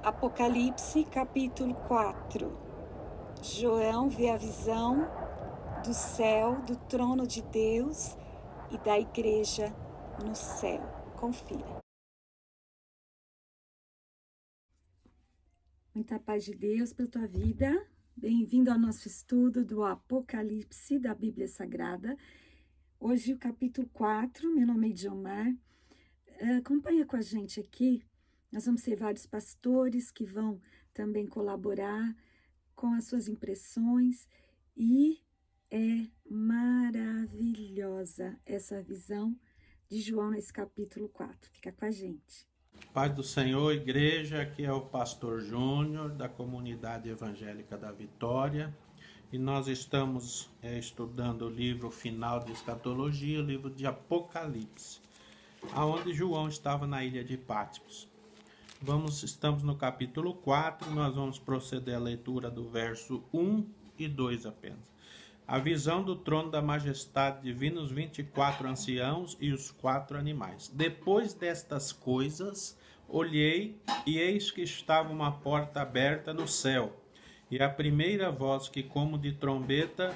Apocalipse, capítulo 4. João vê a visão do céu, do trono de Deus e da igreja no céu. Confira. Muita paz de Deus para a tua vida. Bem-vindo ao nosso estudo do Apocalipse da Bíblia Sagrada. Hoje o capítulo 4, meu nome é Idiomar. Acompanha com a gente aqui. Nós vamos ter vários pastores que vão também colaborar com as suas impressões e é maravilhosa essa visão de João nesse capítulo 4. Fica com a gente. Paz do Senhor, igreja, aqui é o pastor Júnior da Comunidade Evangélica da Vitória e nós estamos estudando o livro final de escatologia, o livro de Apocalipse, aonde João estava na ilha de Patmos. Estamos no capítulo 4, nós vamos proceder à leitura do verso 1 e 2 apenas. A visão do trono da majestade divina, os 24 anciãos e os 4 animais. Depois destas coisas, olhei e eis que estava uma porta aberta no céu. E a primeira voz que como de trombeta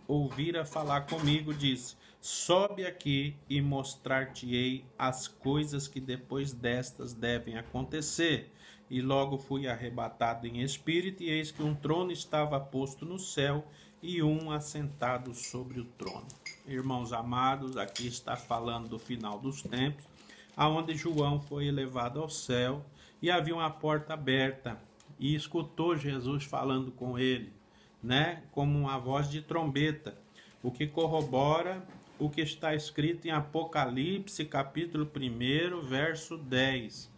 ouvira falar comigo disse: sobe aqui e mostrar-te-ei as coisas que depois destas devem acontecer. E logo fui arrebatado em espírito, e eis que um trono estava posto no céu, e um assentado sobre o trono. Irmãos amados, aqui está falando do final dos tempos, aonde João foi elevado ao céu, e havia uma porta aberta, e escutou Jesus falando com ele, como uma voz de trombeta, o que corrobora o que está escrito em Apocalipse, capítulo 1, verso 10,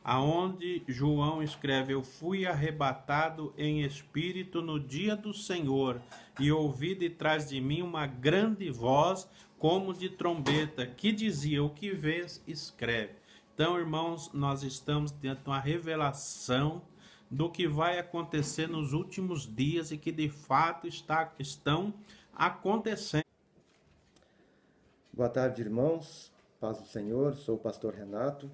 aonde João escreve: eu fui arrebatado em espírito no dia do Senhor, e ouvi de trás de mim uma grande voz, como de trombeta, que dizia: o que vês, escreve. Então, irmãos, nós estamos diante de uma revelação do que vai acontecer nos últimos dias e que de fato estão acontecendo. Boa tarde, irmãos. Paz do Senhor, sou o pastor Renato.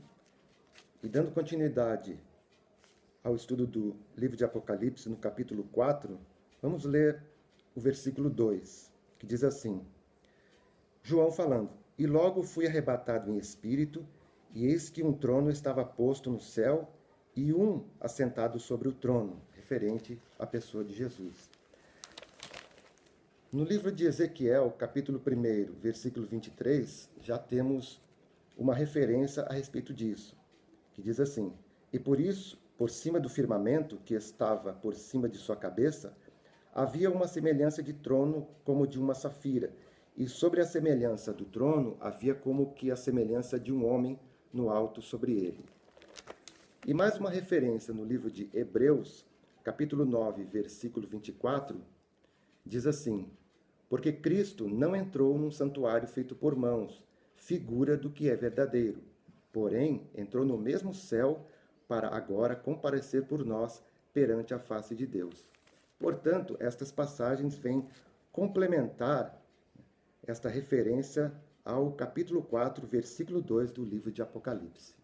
E dando continuidade ao estudo do livro de Apocalipse, no capítulo 4, vamos ler o versículo 2, que diz assim: João falando: e logo fui arrebatado em espírito, e eis que um trono estava posto no céu, e um assentado sobre o trono, referente à pessoa de Jesus. No livro de Ezequiel, capítulo 1, versículo 23, já temos uma referência a respeito disso, que diz assim: e por isso, por cima do firmamento que estava por cima de sua cabeça, havia uma semelhança de trono como de uma safira, e sobre a semelhança do trono havia como que a semelhança de um homem no alto sobre ele. E mais uma referência no livro de Hebreus, capítulo 9, versículo 24, diz assim: porque Cristo não entrou num santuário feito por mãos, figura do que é verdadeiro, porém entrou no mesmo céu para agora comparecer por nós perante a face de Deus. Portanto, estas passagens vêm complementar esta referência ao capítulo 4, versículo 2 do livro de Apocalipse.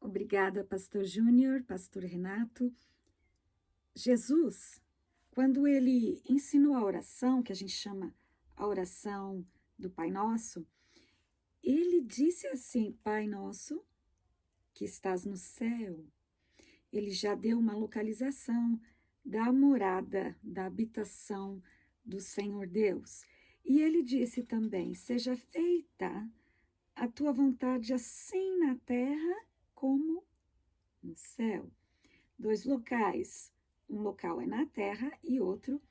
Obrigada, pastor Júnior, pastor Renato. Jesus, quando ele ensinou a oração, que a gente chama a oração do Pai Nosso, ele disse assim: Pai Nosso, que estás no céu. Ele já deu uma localização da morada, da habitação do Senhor Deus. E ele disse também: seja feita a tua vontade assim na terra como no céu. 2 locais. Um local é na terra e outro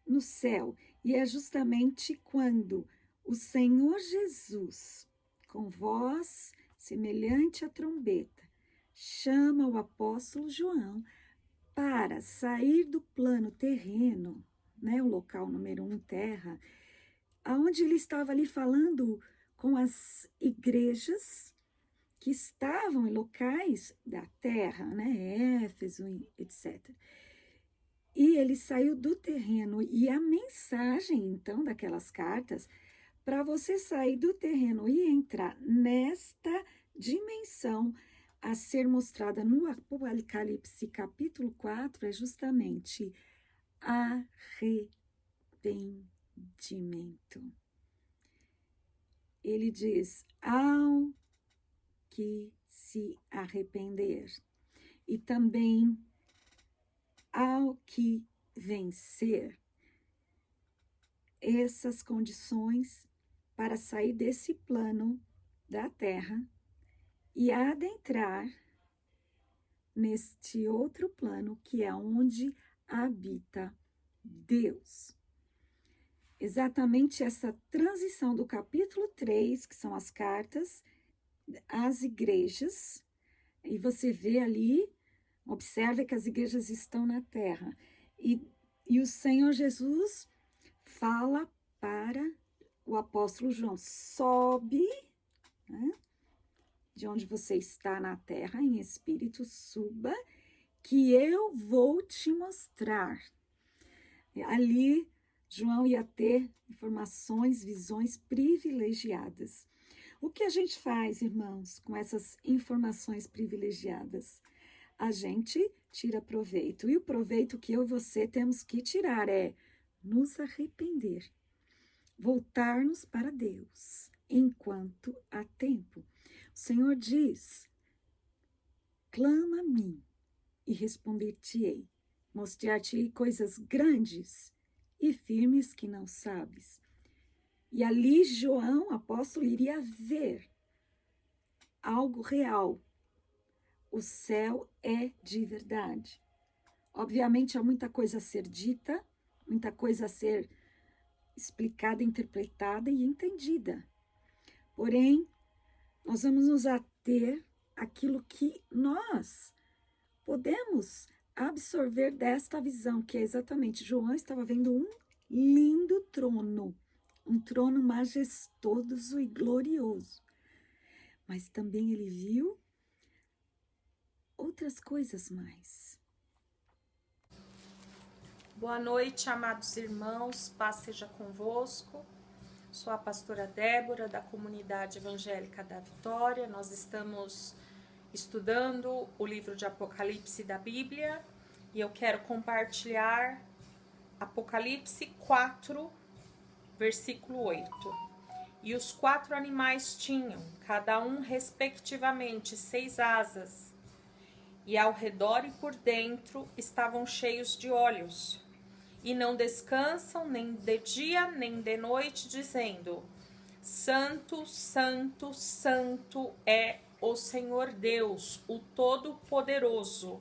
no céu. E é justamente quando o Senhor Jesus, com voz semelhante à trombeta, chama o apóstolo João para sair do plano terreno, o local número 1, terra, aonde ele estava ali falando com as igrejas que estavam em locais da terra, Éfeso, etc. E ele saiu do terreno, e a mensagem, então, daquelas cartas, para você sair do terreno e entrar nesta dimensão a ser mostrada no Apocalipse capítulo 4 é justamente arrependimento. Ele diz, ao que se arrepender, e também ao que vencer essas condições para sair desse plano da terra e adentrar neste outro plano que é onde habita Deus. Exatamente essa transição do capítulo 3, que são as cartas às igrejas, e você vê ali, observa que as igrejas estão na terra, e o Senhor Jesus fala para o apóstolo João, sobe, né, de onde você está na terra, em espírito, suba, que eu vou te mostrar. Ali, João ia ter informações, visões privilegiadas. O que a gente faz, irmãos, com essas informações privilegiadas? A gente tira proveito. E o proveito que eu e você temos que tirar é nos arrepender, voltar-nos para Deus, enquanto há tempo. O Senhor diz, clama a mim e responder-te-ei, mostrar-te-ei coisas grandes e firmes que não sabes. E ali João, apóstolo, iria ver algo real. O céu é de verdade. Obviamente há muita coisa a ser dita, muita coisa a ser explicada, interpretada e entendida. Porém, nós vamos nos ater àquilo que nós podemos absorver desta visão, que é exatamente, João estava vendo um lindo trono, um trono majestoso e glorioso. Mas também ele viu outras coisas mais. Boa noite, amados irmãos, paz seja convosco. Sou a pastora Débora, da Comunidade Evangélica da Vitória. Nós estamos estudando o livro de Apocalipse da Bíblia e eu quero compartilhar Apocalipse 4, versículo 8. E os 4 animais tinham, cada um respectivamente, 6 asas, e ao redor e por dentro estavam cheios de olhos, e não descansam nem de dia nem de noite, dizendo: Santo, Santo, Santo é o Senhor Deus, o Todo-Poderoso,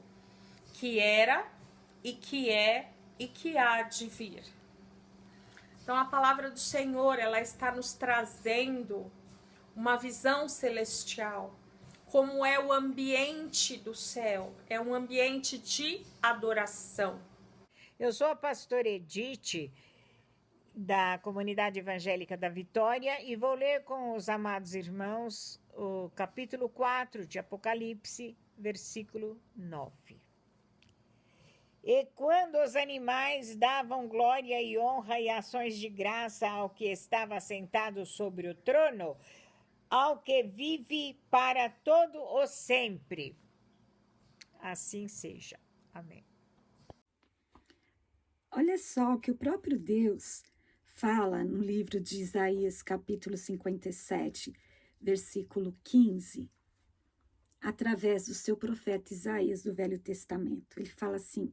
que era e que é e que há de vir. Então a palavra do Senhor, ela está nos trazendo uma visão celestial, como é o ambiente do céu, é um ambiente de adoração. Eu sou a pastora Edith, da Comunidade Evangélica da Vitória, e vou ler com os amados irmãos o capítulo 4 de Apocalipse, versículo 9. E quando os animais davam glória e honra e ações de graça ao que estava sentado sobre o trono, ao que vive para todo o sempre. Assim seja. Amém. Olha só o que o próprio Deus fala no livro de Isaías, capítulo 57, versículo 15, através do seu profeta Isaías do Velho Testamento. Ele fala assim: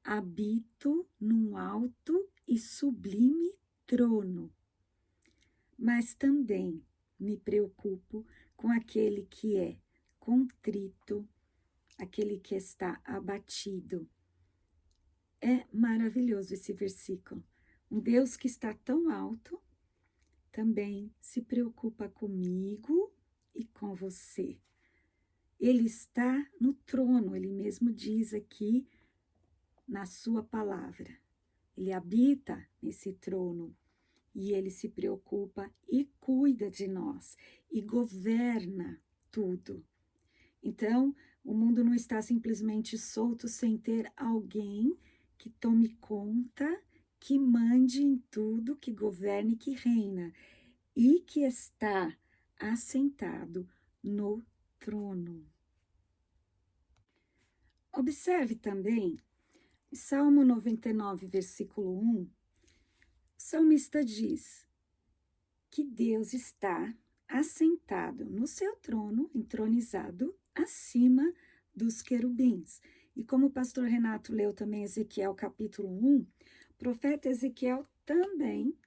habito num alto e sublime trono, mas também me preocupo com aquele que é contrito, aquele que está abatido. É maravilhoso esse versículo. Um Deus que está tão alto também se preocupa comigo e com você. Ele está no trono, ele mesmo diz aqui na sua palavra. Ele habita nesse trono e ele se preocupa e cuida de nós e governa tudo. Então, o mundo não está simplesmente solto sem ter alguém que tome conta, que mande em tudo, que governe, que reina e que está assentado no trono. Observe também, Salmo 99, versículo 1, o salmista diz que Deus está assentado no seu trono, entronizado, acima dos querubins. E como o pastor Renato leu também Ezequiel capítulo 1, o profeta Ezequiel também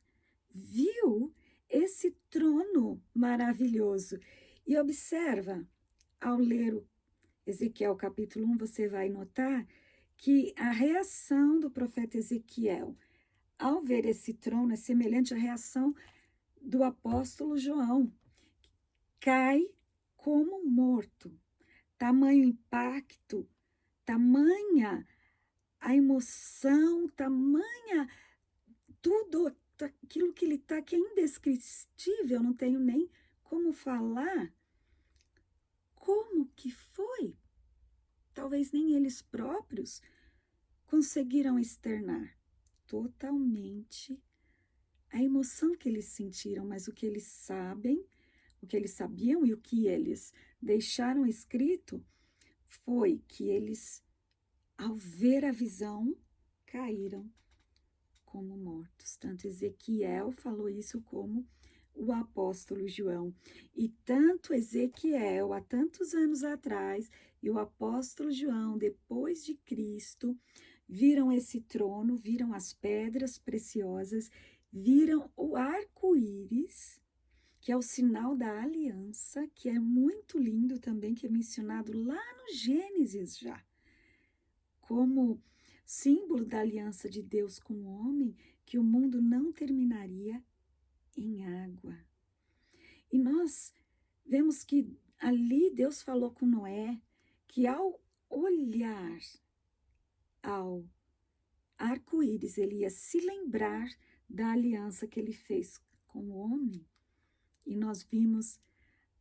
viu esse trono maravilhoso. E observa, ao ler o Ezequiel capítulo 1, você vai notar que a reação do profeta Ezequiel ao ver esse trono é semelhante à reação do apóstolo João. Cai como morto. Tamanho impacto, tamanha a emoção, tamanha tudo aquilo que ele está, que é indescritível, não tenho nem como falar. Como que foi? Talvez nem eles próprios conseguiram externar totalmente a emoção que eles sentiram, mas o que eles sabem, o que eles sabiam e o que eles deixaram escrito foi que eles, ao ver a visão, caíram como mortos. Tanto Ezequiel falou isso como o apóstolo João. E tanto Ezequiel, há tantos anos atrás, e o apóstolo João, depois de Cristo, viram esse trono, viram as pedras preciosas, viram o arco-íris, que é o sinal da aliança, que é muito lindo também, que é mencionado lá no Gênesis já, como símbolo da aliança de Deus com o homem, que o mundo não terminaria em água. E nós vemos que ali Deus falou com Noé que ao olhar ao arco-íris, ele ia se lembrar da aliança que ele fez com o homem. E nós vimos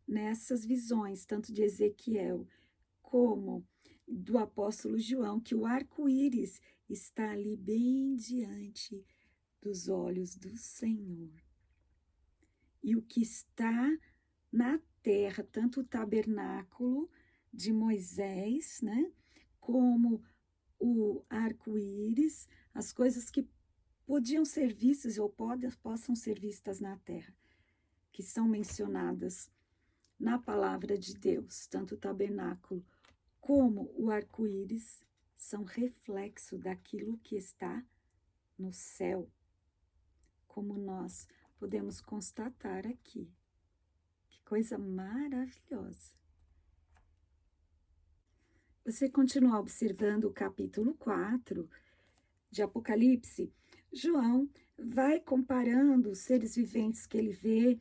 nessas visões, tanto de Ezequiel como do apóstolo João, que o arco-íris está ali bem diante dos olhos do Senhor. E o que está na terra, tanto o tabernáculo de Moisés, né, como o arco-íris, as coisas que podiam ser vistas ou possam ser vistas na terra, que são mencionadas na palavra de Deus, tanto o tabernáculo como o arco-íris, são reflexo daquilo que está no céu, como nós podemos constatar aqui. Que coisa maravilhosa! Você continua observando o capítulo 4 de Apocalipse, João vai comparando os seres viventes que ele vê,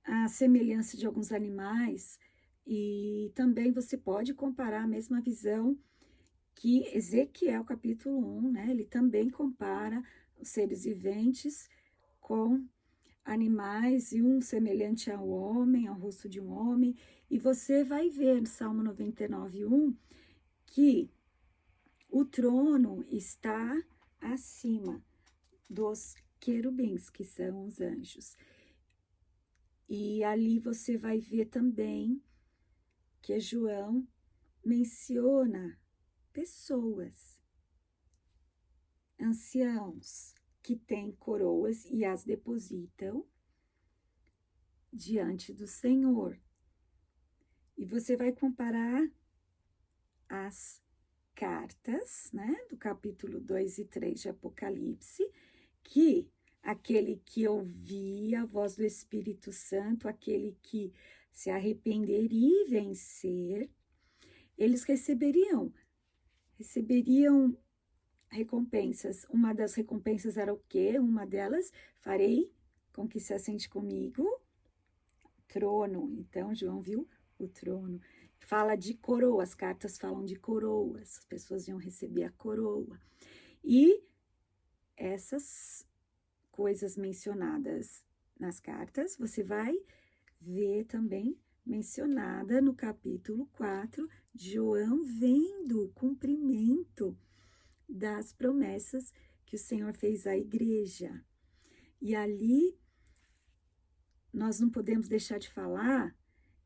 a semelhança de alguns animais, e também você pode comparar a mesma visão que Ezequiel capítulo 1, né? Ele também compara os seres viventes com animais, e um semelhante ao homem, ao rosto de um homem, e você vai ver no Salmo 99, 1, que o trono está acima dos querubins, que são os anjos. E ali você vai ver também que João menciona pessoas, anciãos, que têm coroas e as depositam diante do Senhor. E você vai comparar as cartas, né, do capítulo 2 e 3 de Apocalipse, que aquele que ouvia a voz do Espírito Santo, aquele que se arrependeria e vencer, eles receberiam recompensas. Uma das recompensas era o quê? Uma delas, farei com que se assente comigo trono. Então, João viu o trono. Fala de coroa, as cartas falam de coroas, as pessoas iam receber a coroa. E essas coisas mencionadas nas cartas, você vai ver também mencionada no capítulo 4, João vendo o cumprimento das promessas que o Senhor fez à igreja. E ali nós não podemos deixar de falar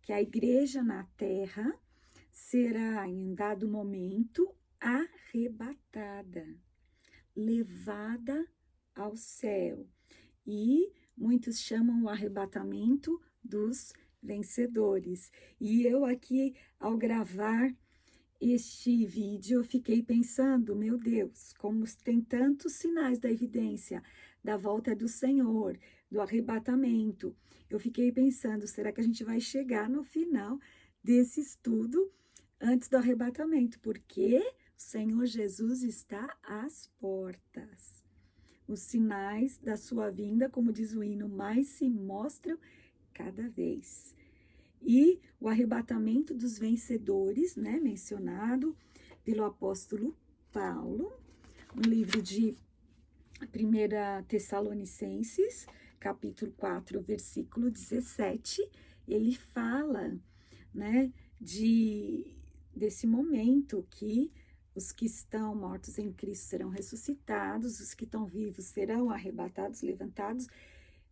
que a igreja na terra será, em dado momento, arrebatada, levada ao céu. E muitos chamam o arrebatamento dos vencedores. E eu aqui, ao gravar este vídeo, eu fiquei pensando, meu Deus, como tem tantos sinais da evidência da volta do Senhor, do arrebatamento. Eu fiquei pensando, será que a gente vai chegar no final desse estudo antes do arrebatamento? Porque o Senhor Jesus está às portas. Os sinais da sua vinda, como diz o hino, mais se mostram cada vez. E o arrebatamento dos vencedores, né, mencionado pelo apóstolo Paulo, no livro de 1 Tessalonicenses, capítulo 4, versículo 17, ele fala, né, desse momento que os que estão mortos em Cristo serão ressuscitados, os que estão vivos serão arrebatados, levantados.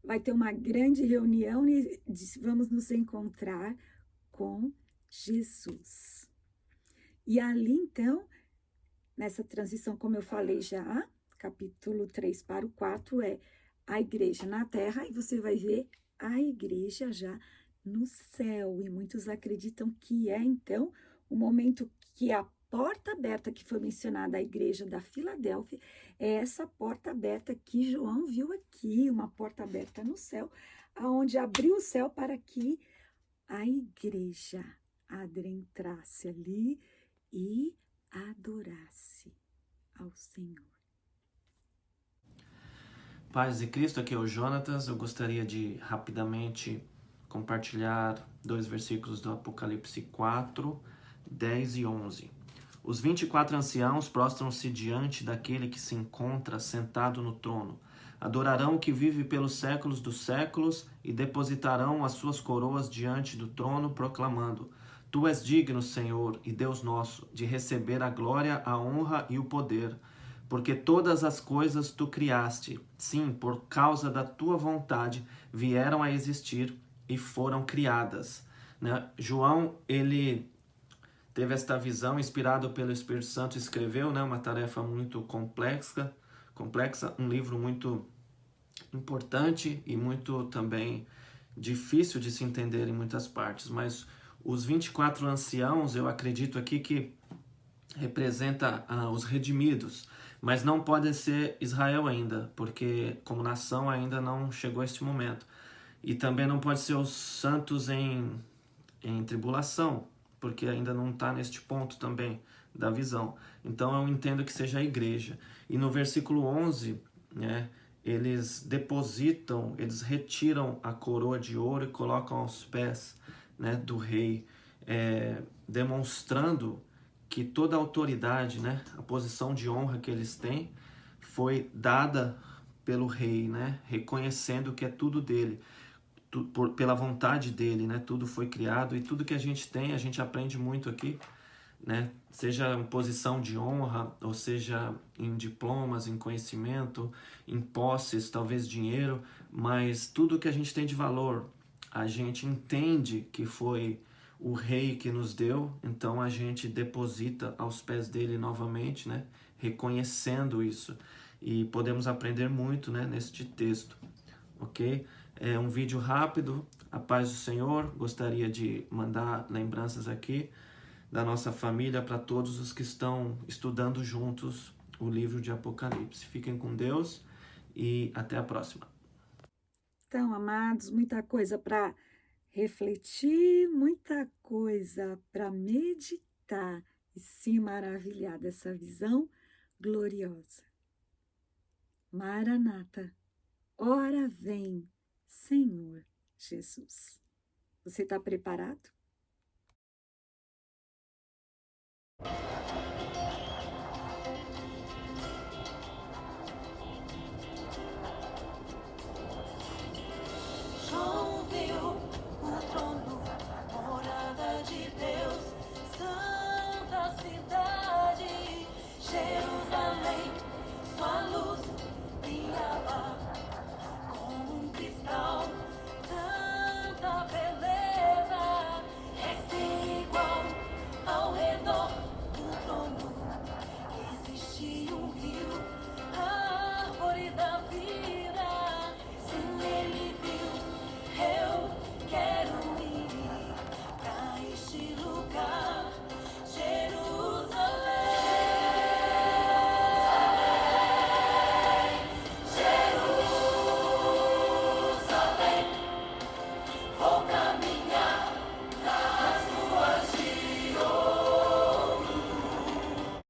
Vai ter uma grande reunião e vamos nos encontrar com Jesus. E ali, então, nessa transição, como eu falei já, capítulo 3 para o 4 é a igreja na terra, e você vai ver a igreja já no céu. E muitos acreditam que é, então, o momento que a porta aberta que foi mencionada, a igreja da Filadélfia, é essa porta aberta que João viu aqui, uma porta aberta no céu, aonde abriu o céu para que a igreja adentrasse ali e adorasse ao Senhor. Paz de Cristo, aqui é o Jonatas. Eu gostaria de rapidamente compartilhar 2 versículos do Apocalipse 4, 10 e 11. Os 24 anciãos prostram-se diante daquele que se encontra sentado no trono. Adorarão o que vive pelos séculos dos séculos e depositarão as suas coroas diante do trono, proclamando: Tu és digno, Senhor e Deus nosso, de receber a glória, a honra e o poder, porque todas as coisas tu criaste. Sim, por causa da tua vontade vieram a existir e foram criadas. Né? João, ele teve esta visão, inspirado pelo Espírito Santo, escreveu, né, uma tarefa muito complexa, um livro muito importante e muito também difícil de se entender em muitas partes. Mas os 24 anciãos, eu acredito aqui que representa os redimidos, mas não pode ser Israel ainda, porque como nação ainda não chegou a este momento. E também não pode ser os santos em tribulação, porque ainda não está neste ponto também da visão. Então eu entendo que seja a igreja. E no versículo 11, né, eles depositam, eles retiram a coroa de ouro e colocam aos pés, né, do rei, demonstrando que toda a autoridade, né, a posição de honra que eles têm, foi dada pelo rei, né, reconhecendo que é tudo dele. Pela vontade dele, né? Tudo foi criado e tudo que a gente tem, a gente aprende muito aqui, né? Seja em posição de honra, ou seja em diplomas, em conhecimento, em posses, talvez dinheiro, mas tudo que a gente tem de valor, a gente entende que foi o rei que nos deu, então a gente deposita aos pés dele novamente, né? Reconhecendo isso. E podemos aprender muito, né, neste texto, ok? É um vídeo rápido, a paz do Senhor. Gostaria de mandar lembranças aqui da nossa família para todos os que estão estudando juntos o livro de Apocalipse. Fiquem com Deus e até a próxima. Então, amados, muita coisa para refletir, muita coisa para meditar e se maravilhar dessa visão gloriosa. Maranata, ora vem, Senhor Jesus. Você está preparado?